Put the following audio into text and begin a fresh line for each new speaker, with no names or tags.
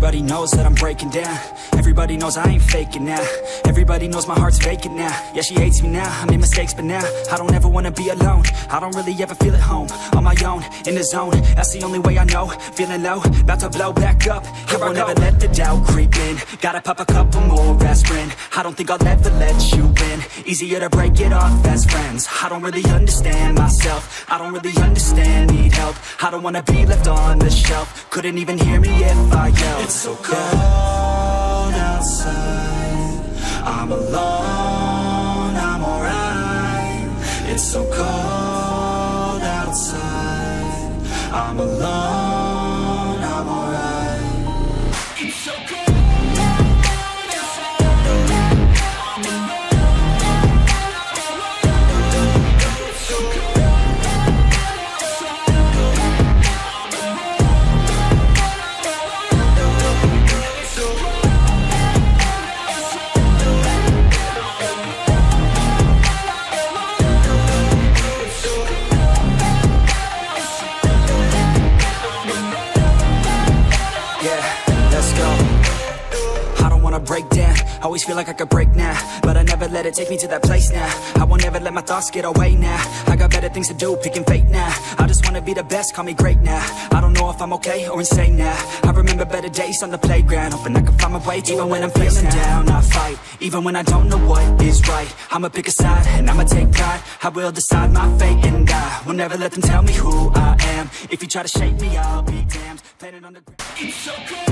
Everybody knows that I'm breaking down. Everybody knows I ain't faking now. Everybody knows my heart's vacant now. Yeah, she hates me now, I made mistakes but now I don't ever wanna be alone. I don't really ever feel at home. On my own, in the zone, that's the only way I know. Feeling low, about to blow back up. Here I won't ever let the doubt creep in. Gotta pop a couple more aspirin. I don't think I'll ever let you in. Easier to break it off as friends. I don't really understand myself. I don't really understand, need help. I don't wanna be left on the shelf. Couldn't even hear me if I yelled. It's so cold outside, I'm alone, I'm alright. It's so cold outside, I'm alone, I'm alright. It's so cold. Break down, always feel like I could break now, but I never let it take me to that place now. I won't ever let my thoughts get away now. I got better things to do, picking fate now. I just wanna be the best, call me great now. I don't know if I'm okay or insane now. I remember better days on the playground, hoping I can find my way even when I'm feeling down. I fight, even when I don't know what is right. I'ma pick a side, and I'ma take pride. I will decide my fate, and I will never let them tell me who I am. If you try to shape me, I'll be damned. Planet on the ground. It's so cold.